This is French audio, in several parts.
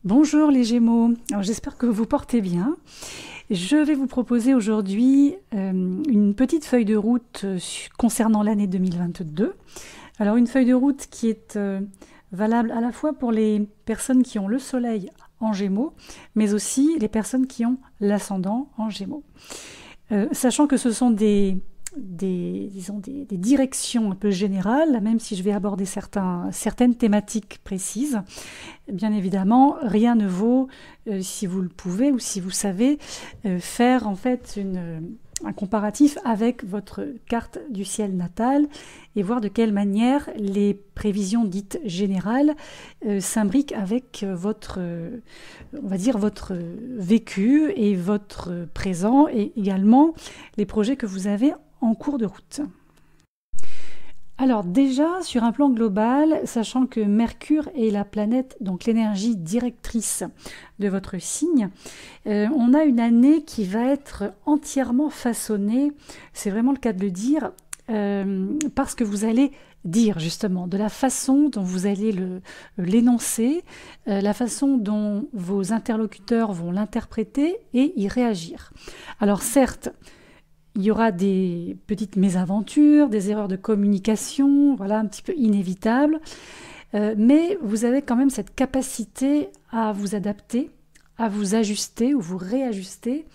Bonjour les Gémeaux, alors j'espère que vous vous portez bien. Je vais vous proposer aujourd'hui une petite feuille de route concernant l'année 2022. Alors une feuille de route qui est valable à la fois pour les personnes qui ont le soleil en Gémeaux, mais aussi les personnes qui ont l'ascendant en Gémeaux. Sachant que ce sont des directions un peu générales, même si je vais aborder certaines thématiques précises. Bien évidemment, rien ne vaut, si vous le pouvez ou si vous savez, faire en fait un comparatif avec votre carte du ciel natal et voir de quelle manière les prévisions dites générales s'imbriquent avec votre, on va dire, votre vécu et votre présent et également les projets que vous avez en cours de route. Alors déjà, sur un plan global, sachant que Mercure est la planète, donc l'énergie directrice de votre signe, on a une année qui va être entièrement façonnée, c'est vraiment le cas de le dire, parce que vous allez dire justement, de la façon dont vous allez l'énoncer, la façon dont vos interlocuteurs vont l'interpréter et y réagir. Alors certes, il y aura des petites mésaventures, des erreurs de communication, voilà, un petit peu inévitables, mais vous avez quand même cette capacité à vous adapter, à vous ajuster ou vous réajuster,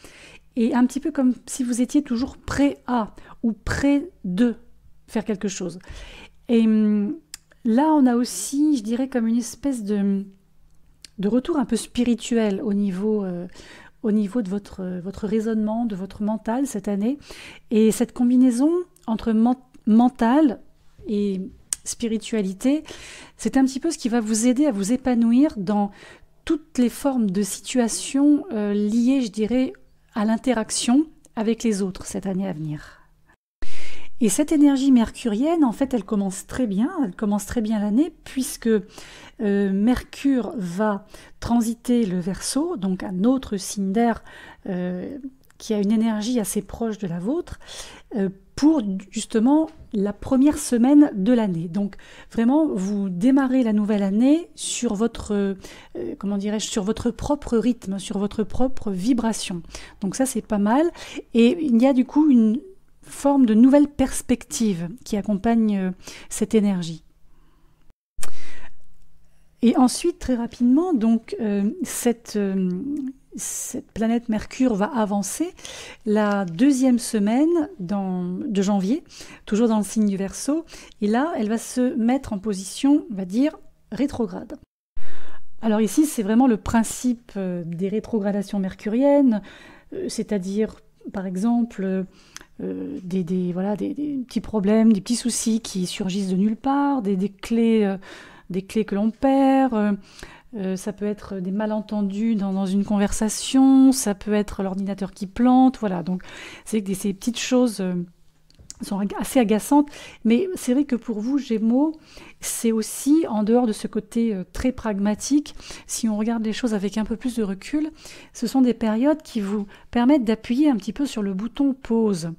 et un petit peu comme si vous étiez toujours prêt à ou prêt de faire quelque chose. Et là, on a aussi, je dirais, comme une espèce de retour un peu spirituel au niveau de votre raisonnement, de votre mental cette année. Et cette combinaison entre mental et spiritualité, c'est un petit peu ce qui va vous aider à vous épanouir dans toutes les formes de situations liées, je dirais, à l'interaction avec les autres cette année à venir. Et cette énergie mercurienne, en fait, elle commence très bien l'année, puisque Mercure va transiter le Verseau, donc un autre signe d'air qui a une énergie assez proche de la vôtre, pour justement la première semaine de l'année. Donc vraiment, vous démarrez la nouvelle année sur votre, sur votre propre rythme, sur votre propre vibration. Donc ça, c'est pas mal. Et il y a du coup une forme de nouvelle perspective qui accompagne cette énergie. Et ensuite, très rapidement, donc cette planète Mercure va avancer la deuxième semaine de janvier, toujours dans le signe du Verseau, et là, elle va se mettre en position, on va dire, rétrograde. Alors ici, c'est vraiment le principe des rétrogradations mercuriennes, c'est-à-dire, par exemple, des petits problèmes, des petits soucis qui surgissent de nulle part, des clés que l'on perd, ça peut être des malentendus dans une conversation, ça peut être l'ordinateur qui plante, voilà. Donc c'est que ces petites choses sont assez agaçantes, mais c'est vrai que pour vous, Gémeaux, c'est aussi, en dehors de ce côté très pragmatique, si on regarde les choses avec un peu plus de recul, ce sont des périodes qui vous permettent d'appuyer un petit peu sur le bouton pause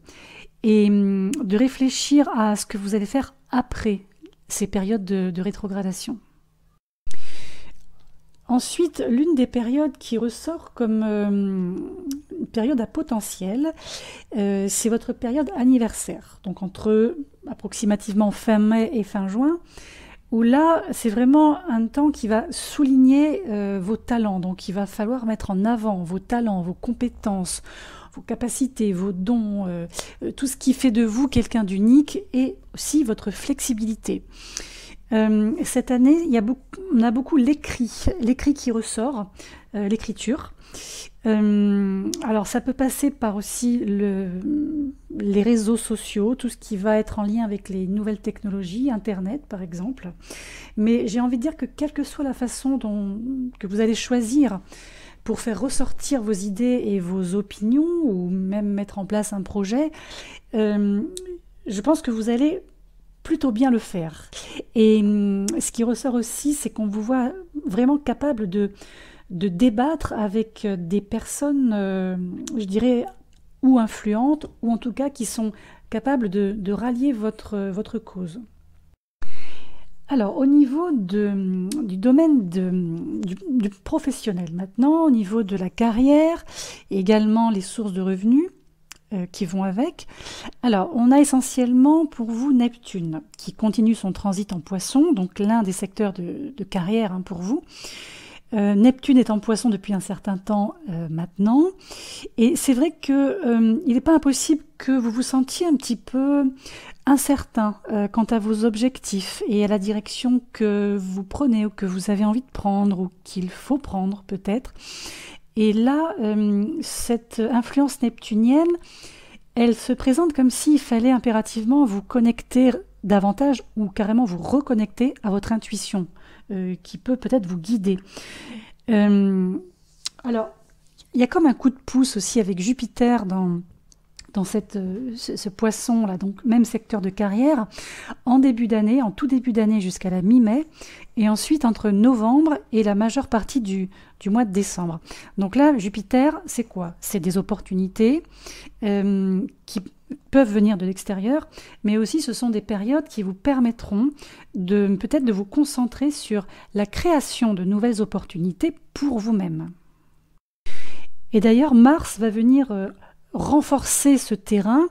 et de réfléchir à ce que vous allez faire après ces périodes de rétrogradation. Ensuite, l'une des périodes qui ressort comme une période à potentiel, c'est votre période anniversaire, donc entre approximativement fin mai et fin juin, où là, c'est vraiment un temps qui va souligner vos talents, donc il va falloir mettre en avant vos talents, vos compétences, vos capacités, vos dons, tout ce qui fait de vous quelqu'un d'unique et aussi votre flexibilité. Cette année, on a beaucoup l'écrit qui ressort, l'écriture. Alors ça peut passer par aussi les réseaux sociaux, tout ce qui va être en lien avec les nouvelles technologies, Internet par exemple. Mais j'ai envie de dire que quelle que soit la façon que vous allez choisir pour faire ressortir vos idées et vos opinions, ou même mettre en place un projet, je pense que vous allez plutôt bien le faire. Et ce qui ressort aussi, c'est qu'on vous voit vraiment capable de débattre avec des personnes, je dirais, ou influentes, ou en tout cas qui sont capables de rallier votre cause. Alors, au niveau du domaine du professionnel maintenant, au niveau de la carrière, et également les sources de revenus qui vont avec. Alors, on a essentiellement pour vous Neptune, qui continue son transit en Poisson, donc l'un des secteurs de carrière pour vous. Neptune est en Poisson depuis un certain temps maintenant, et c'est vrai que il n'est pas impossible que vous vous sentiez un petit peu incertain quant à vos objectifs et à la direction que vous prenez ou que vous avez envie de prendre ou qu'il faut prendre peut-être. Et là, cette influence neptunienne, elle se présente comme s'il fallait impérativement vous connecter davantage ou carrément vous reconnecter à votre intuition, qui peut peut-être vous guider. Alors, il y a comme un coup de pouce aussi avec Jupiter dans ce poisson-là, donc même secteur de carrière, en début d'année, en tout début d'année jusqu'à la mi-mai, et ensuite entre novembre et la majeure partie du mois de décembre. Donc là, Jupiter, c'est quoi? C'est des opportunités qui peuvent venir de l'extérieur, mais aussi ce sont des périodes qui vous permettront peut-être de vous concentrer sur la création de nouvelles opportunités pour vous-même. Et d'ailleurs, Mars va venir renforcer ce terrain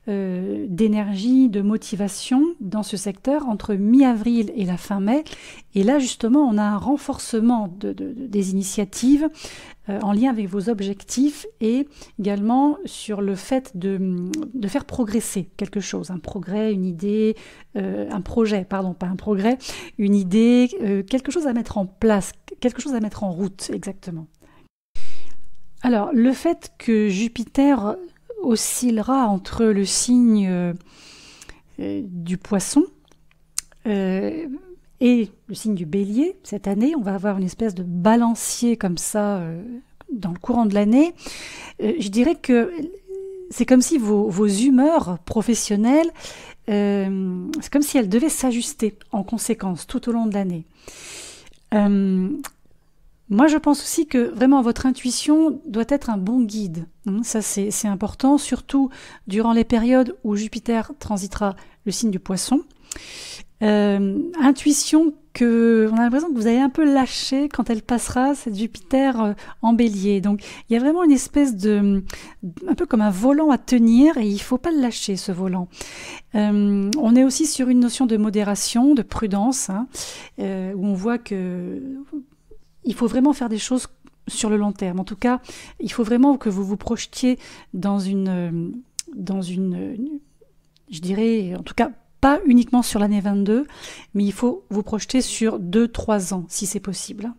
d'énergie, de motivation dans ce secteur entre mi-avril et la fin mai. Et là, justement, on a un renforcement des initiatives en lien avec vos objectifs et également sur le fait de faire progresser quelque chose, un progrès, une idée, un projet, pardon, pas un progrès, une idée, quelque chose à mettre en place, quelque chose à mettre en route, exactement. Alors, le fait que Jupiter oscillera entre le signe du Poisson et le signe du Bélier, cette année, on va avoir une espèce de balancier comme ça dans le courant de l'année. Je dirais que c'est comme si vos humeurs professionnelles, c'est comme si elles devaient s'ajuster en conséquence tout au long de l'année. Moi, je pense aussi que vraiment votre intuition doit être un bon guide. Ça, c'est important, surtout durant les périodes où Jupiter transitera le signe du Poisson. Intuition que on a l'impression que vous avez un peu lâché quand elle passera, cette Jupiter en Bélier. Donc, il y a vraiment une espèce un peu comme un volant à tenir et il faut pas le lâcher, ce volant. On est aussi sur une notion de modération, de prudence, où on voit que il faut vraiment faire des choses sur le long terme. En tout cas, il faut vraiment que vous vous projetiez dans une, je dirais, en tout cas, pas uniquement sur l'année 22, mais il faut vous projeter sur 2-3 ans, si c'est possible.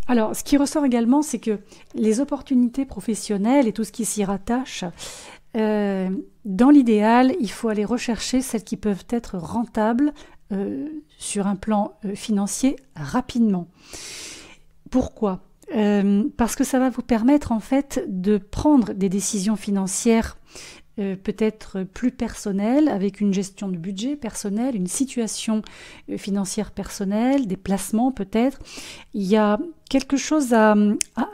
Alors, ce qui ressort également, c'est que les opportunités professionnelles et tout ce qui s'y rattache, dans l'idéal, il faut aller rechercher celles qui peuvent être rentables sur un plan financier rapidement. Pourquoi ? Parce que ça va vous permettre en fait de prendre des décisions financières peut-être plus personnelles, avec une gestion de budget personnel, une situation financière personnelle, des placements peut-être. Il y a quelque chose à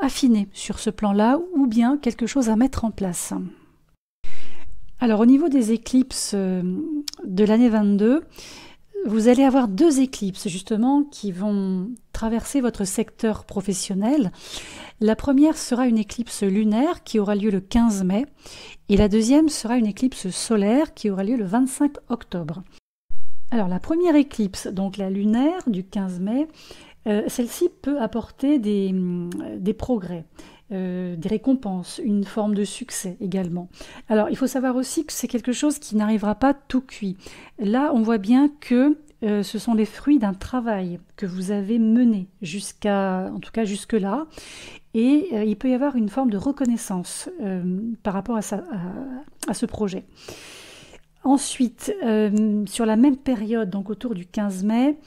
affiner sur ce plan-là ou bien quelque chose à mettre en place. Alors au niveau des éclipses de l'année 22, vous allez avoir 2 éclipses justement qui vont traverser votre secteur professionnel. La première sera une éclipse lunaire qui aura lieu le 15 mai et la deuxième sera une éclipse solaire qui aura lieu le 25 octobre. Alors la première éclipse, donc la lunaire du 15 mai, celle-ci peut apporter des progrès. Des récompenses, une forme de succès également. Alors, il faut savoir aussi que c'est quelque chose qui n'arrivera pas tout cuit. Là, on voit bien que ce sont les fruits d'un travail que vous avez mené en tout cas jusque-là, et il peut y avoir une forme de reconnaissance par rapport à ce projet. Ensuite, sur la même période, donc autour du 15 mai,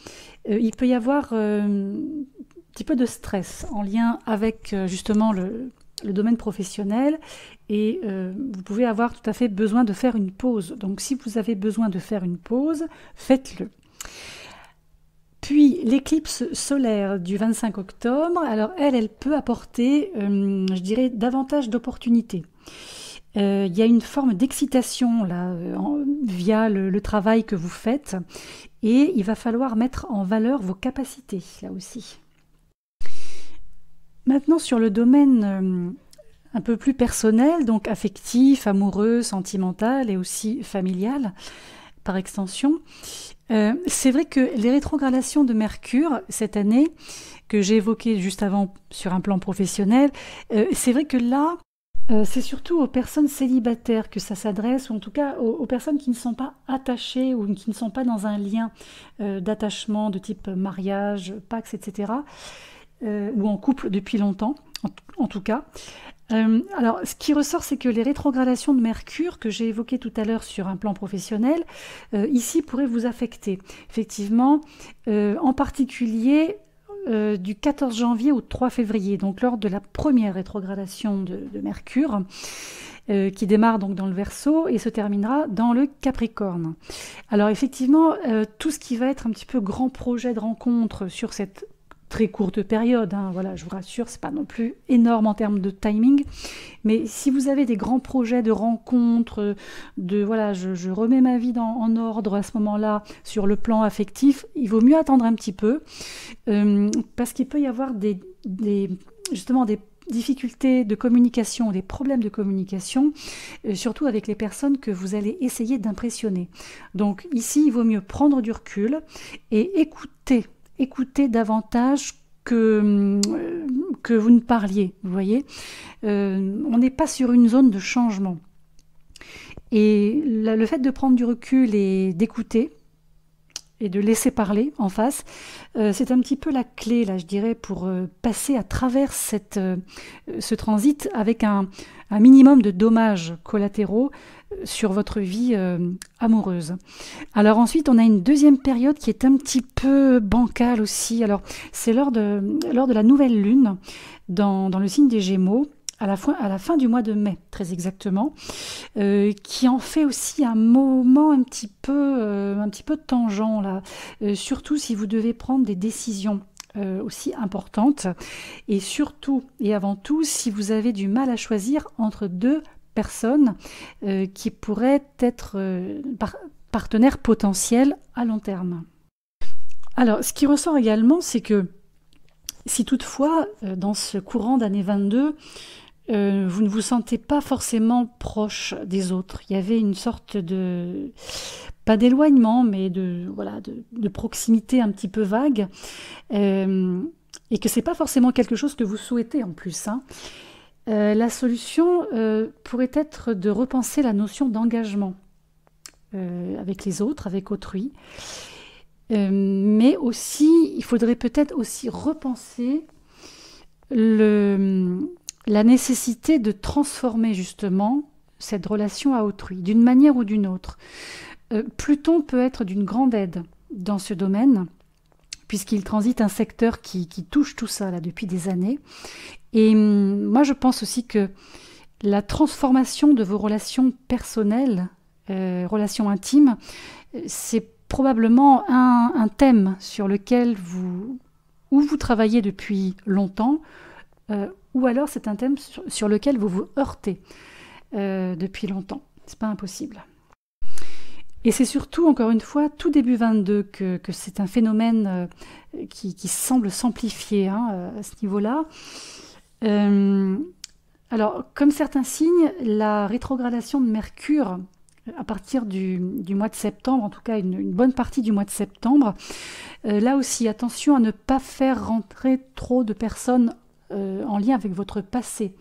il peut y avoir petit peu de stress en lien avec justement le domaine professionnel et vous pouvez avoir tout à fait besoin de faire une pause. Donc si vous avez besoin de faire une pause, faites-le. Puis l'éclipse solaire du 25 octobre, alors elle peut apporter, je dirais, davantage d'opportunités. Il y a une forme d'excitation là via le travail que vous faites Et il va falloir mettre en valeur vos capacités, là aussi. Maintenant, sur le domaine un peu plus personnel, donc affectif, amoureux, sentimental et aussi familial, par extension, c'est vrai que les rétrogradations de Mercure, cette année, que j'ai évoquées juste avant sur un plan professionnel, c'est vrai que là, c'est surtout aux personnes célibataires que ça s'adresse, ou en tout cas aux personnes qui ne sont pas attachées ou qui ne sont pas dans un lien d'attachement de type mariage, Pax, etc., ou en couple depuis longtemps, en tout cas. Alors, ce qui ressort, c'est que les rétrogradations de Mercure, que j'ai évoquées tout à l'heure sur un plan professionnel, ici pourraient vous affecter. Effectivement, en particulier du 14 janvier au 3 février, donc lors de la première rétrogradation de Mercure, qui démarre donc dans le Verseau et se terminera dans le Capricorne. Alors effectivement, tout ce qui va être un petit peu grand projet de rencontre sur cette très courte période, hein, voilà, je vous rassure, c'est pas non plus énorme en termes de timing, mais si vous avez des grands projets de rencontre, voilà, je remets ma vie en ordre à ce moment-là sur le plan affectif, il vaut mieux attendre un petit peu, parce qu'il peut y avoir justement des difficultés de communication, des problèmes de communication, surtout avec les personnes que vous allez essayer d'impressionner. Donc ici, il vaut mieux prendre du recul et écouter davantage que vous ne parliez, vous voyez. On n'est pas sur une zone de changement. Et le fait de prendre du recul et d'écouter, et de laisser parler en face, c'est un petit peu la clé, là, je dirais, pour passer à travers ce transit avec un minimum de dommages collatéraux sur votre vie amoureuse. Alors ensuite, on a une deuxième période qui est un petit peu bancale aussi. Alors, c'est lors de la nouvelle lune dans le signe des Gémeaux, à la fin du mois de mai, très exactement, qui en fait aussi un moment un petit peu tangent, là, surtout si vous devez prendre des décisions aussi importantes, et surtout et avant tout si vous avez du mal à choisir entre deux personnes qui pourraient être partenaires potentiels à long terme. Alors, ce qui ressort également, c'est que si toutefois, dans ce courant d'année 22, vous ne vous sentez pas forcément proche des autres. Il y avait une sorte pas d'éloignement, mais de proximité un petit peu vague, et que c'est pas forcément quelque chose que vous souhaitez en plus, hein. La solution pourrait être de repenser la notion d'engagement avec les autres, avec autrui, mais aussi, il faudrait peut-être aussi repenser la nécessité de transformer justement cette relation à autrui, d'une manière ou d'une autre. Pluton peut être d'une grande aide dans ce domaine, puisqu'il transite un secteur qui touche tout ça là, depuis des années. Et moi, je pense aussi que la transformation de vos relations personnelles, relations intimes, c'est probablement un thème sur lequel vous travaillez depuis longtemps, ou alors c'est un thème sur lequel vous vous heurtez depuis longtemps. C'est pas impossible. Et c'est surtout, encore une fois, tout début 22 que c'est un phénomène qui semble s'amplifier à ce niveau-là. Alors, comme certains signes, la rétrogradation de Mercure, à partir du mois de septembre, en tout cas une bonne partie du mois de septembre, là aussi, attention à ne pas faire rentrer trop de personnes en lien avec votre passé,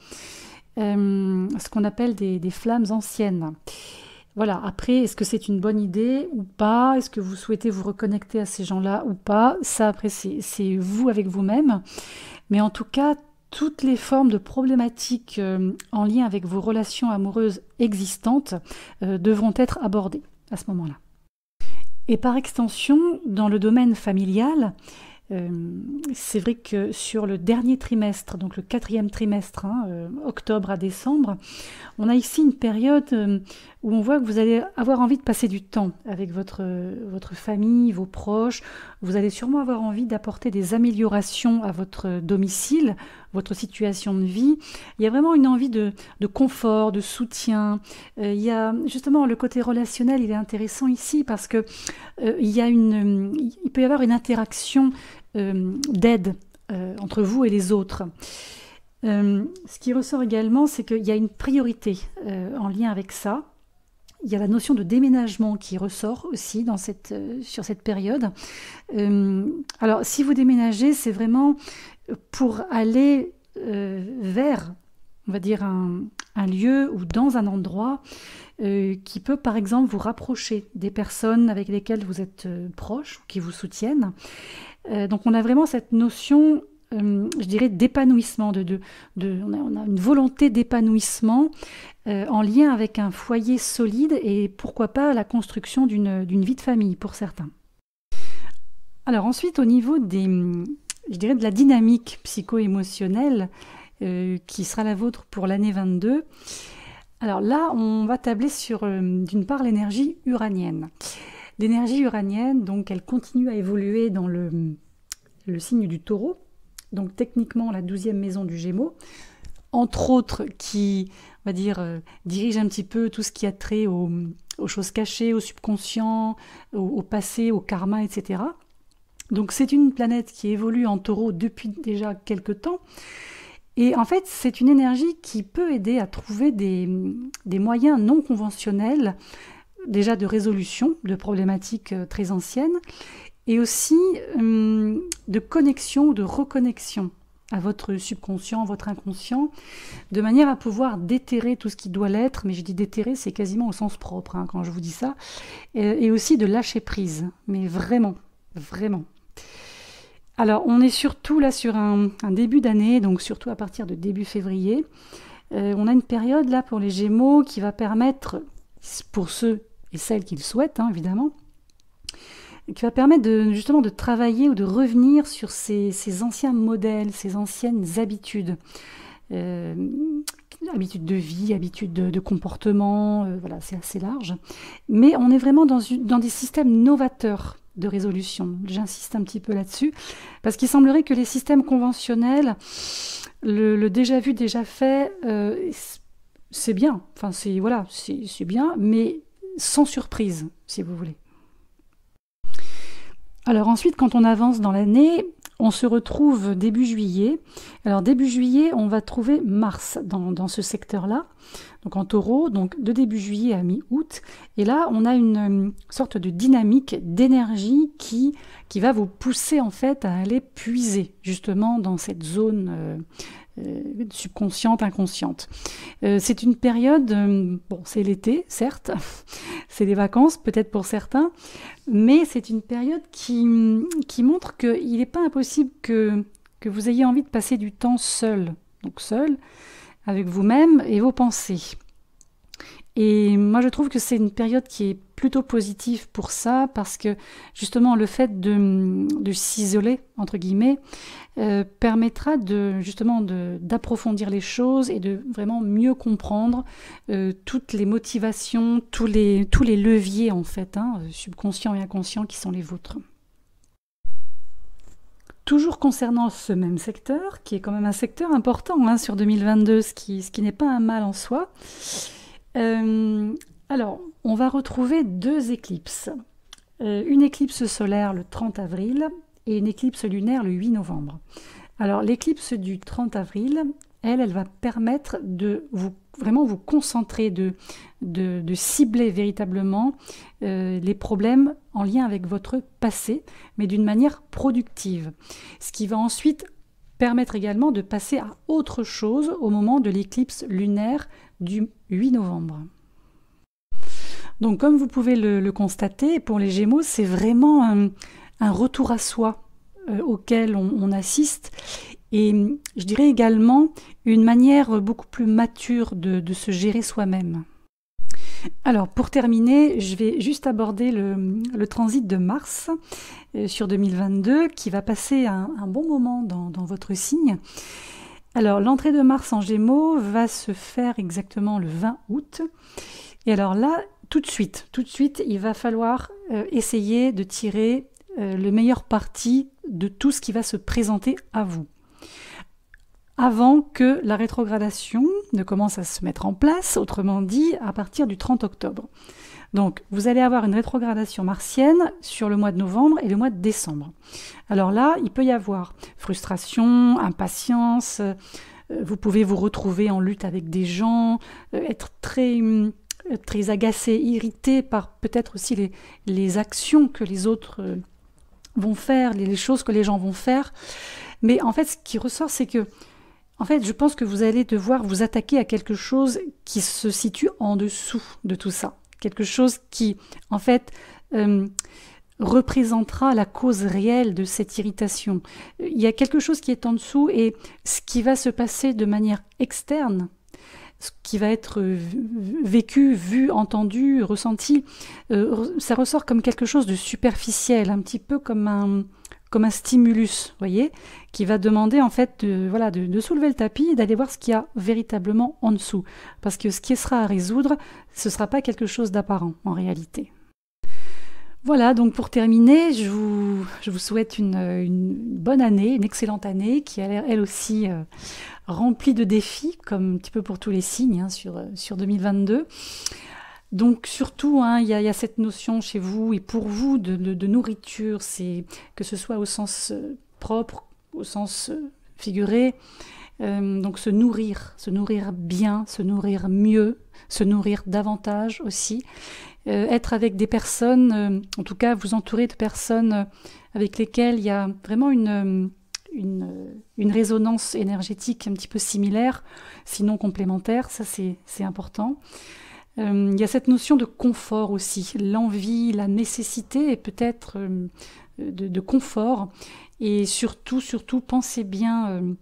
ce qu'on appelle des flammes anciennes. Voilà, après, est-ce que c'est une bonne idée ou pas? Est-ce que vous souhaitez vous reconnecter à ces gens-là ou pas? Ça, après, c'est vous avec vous-même. Mais en tout cas, toutes les formes de problématiques en lien avec vos relations amoureuses existantes devront être abordées à ce moment-là. Et par extension, dans le domaine familial, C'est vrai que sur le dernier trimestre, donc le 4e trimestre, octobre à décembre, on a ici une période où on voit que vous allez avoir envie de passer du temps avec votre famille, vos proches. Vous allez sûrement avoir envie d'apporter des améliorations à votre domicile, votre situation de vie. Il y a vraiment une envie de confort, de soutien. Il y a justement le côté relationnel, il est intéressant ici parce que il peut y avoir une interaction d'aide entre vous et les autres. Ce qui ressort également, c'est qu'il y a une priorité en lien avec ça. Il y a la notion de déménagement qui ressort aussi sur cette période. Alors, si vous déménagez, c'est vraiment pour aller vers, on va dire, un lieu ou dans un endroit qui peut, par exemple, vous rapprocher des personnes avec lesquelles vous êtes proches ou qui vous soutiennent. Donc, on a vraiment cette notion, je dirais, d'épanouissement. On a une volonté d'épanouissement en lien avec un foyer solide et pourquoi pas la construction d'une vie de famille pour certains. Alors ensuite, au niveau je dirais de la dynamique psycho-émotionnelle qui sera la vôtre pour l'année 22, alors là, on va tabler sur, d'une part, l'énergie uranienne. L'énergie uranienne, donc, elle continue à évoluer dans le signe du Taureau, donc techniquement la 12e maison du Gémeaux, entre autres qui, on va dire, dirige un petit peu tout ce qui a trait aux choses cachées, au subconscient, au passé, au karma, etc. Donc c'est une planète qui évolue en Taureau depuis déjà quelques temps. Et en fait, c'est une énergie qui peut aider à trouver des moyens non conventionnels, déjà de résolution de problématiques très anciennes, et aussi de connexion ou de reconnexion à votre subconscient, votre inconscient, de manière à pouvoir déterrer tout ce qui doit l'être, mais je dis déterrer, c'est quasiment au sens propre quand je vous dis ça, et aussi de lâcher prise, mais vraiment, vraiment. Alors, on est surtout là sur un début d'année, donc surtout à partir de début février. On a une période là pour les Gémeaux qui va permettre, pour ceux et celles qui le souhaitent, évidemment, qui va permettre justement de travailler ou de revenir sur ces anciens modèles, ces anciennes habitudes. Habitudes de vie, habitudes de comportement, voilà, c'est assez large. Mais on est vraiment dans des systèmes novateurs de résolution. J'insiste un petit peu là-dessus, parce qu'il semblerait que les systèmes conventionnels, le déjà vu, déjà fait, c'est bien, enfin c'est bien, mais sans surprise, si vous voulez. Alors ensuite, quand on avance dans l'année, on se retrouve début juillet. Alors début juillet, on va trouver Mars dans ce secteur-là, donc en Taureau, donc de début juillet à mi-août. Et là, on a une sorte de dynamique d'énergie qui va vous pousser en fait à aller puiser justement dans cette zone subconsciente, inconsciente. C'est une période, bon, c'est l'été, certes, c'est les vacances peut-être pour certains, mais c'est une période qui montre qu'il n'est pas impossible que vous ayez envie de passer du temps seul, donc seul, avec vous-même et vos pensées. Et moi je trouve que c'est une période qui est plutôt positive pour ça, parce que justement le fait de s'isoler, entre guillemets, permettra d'approfondir les choses et de vraiment mieux comprendre toutes les motivations, tous les leviers en fait, subconscients et inconscients qui sont les vôtres. Toujours concernant ce même secteur, qui est quand même un secteur important sur 2022, ce qui n'est pas un mal en soi. Alors, on va retrouver 2 éclipses. Une éclipse solaire le 30 avril et une éclipse lunaire le 8 novembre. Alors, l'éclipse du 30 avril, elle va permettre de vraiment vous concentrer, de cibler véritablement les problèmes en lien avec votre passé, mais d'une manière productive. Ce qui va ensuite permettre également de passer à autre chose au moment de l'éclipse lunaire du 8 novembre. Donc comme vous pouvez le constater, pour les Gémeaux, c'est vraiment un retour à soi auquel on assiste, et je dirais également une manière beaucoup plus mature de se gérer soi-même. Alors, pour terminer, je vais juste aborder le transit de Mars sur 2022 qui va passer un bon moment dans votre signe. Alors, l'entrée de Mars en Gémeaux va se faire exactement le 20 août. Et alors là, tout de suite, il va falloir essayer de tirer le meilleur parti de tout ce qui va se présenter à vous, avant que la rétrogradation ne commence à se mettre en place, autrement dit, à partir du 30 octobre. Donc, vous allez avoir une rétrogradation martienne sur le mois de novembre et le mois de décembre. Alors là, il peut y avoir frustration, impatience, vous pouvez vous retrouver en lutte avec des gens, être très agacé, irrité par peut-être aussi les actions que les autres vont faire, les choses que les gens vont faire. Mais en fait, ce qui ressort, c'est que en fait, je pense que vous allez devoir vous attaquer à quelque chose qui se situe en dessous de tout ça. Quelque chose qui, en fait, représentera la cause réelle de cette irritation. Il y a quelque chose qui est en dessous et ce qui va se passer de manière externe, ce qui va être vécu, vu, entendu, ressenti, ça ressort comme quelque chose de superficiel, un petit peu comme un stimulus, voyez, qui va demander en fait de soulever le tapis et d'aller voir ce qu'il y a véritablement en dessous. Parce que ce qui sera à résoudre, ce ne sera pas quelque chose d'apparent en réalité. Voilà, donc pour terminer, je vous souhaite une bonne année, une excellente année qui a l'air elle aussi remplie de défis, comme un petit peu pour tous les signes hein, sur 2022. Donc surtout, hein, il y a cette notion chez vous et pour vous de nourriture, c'est que ce soit au sens propre, au sens figuré, donc se nourrir bien, se nourrir mieux, se nourrir davantage aussi, être avec des personnes, en tout cas vous entourer de personnes avec lesquelles il y a vraiment une résonance énergétique un petit peu similaire, sinon complémentaire, ça c'est important. Il y a cette notion de confort aussi, l'envie, la nécessité et peut-être de confort. Et surtout, pensez bien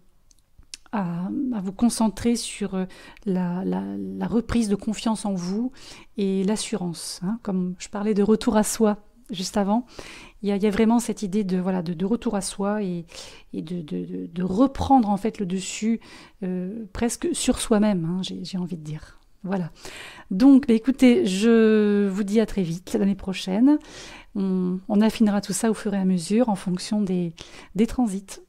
à vous concentrer sur la reprise de confiance en vous et l'assurance. Hein. Comme je parlais de retour à soi juste avant, il y a vraiment cette idée de retour à soi et de reprendre en fait le dessus presque sur soi-même, hein, j'ai envie de dire. Voilà. Donc, écoutez, je vous dis à très vite l'année prochaine. On affinera tout ça au fur et à mesure en fonction des transits.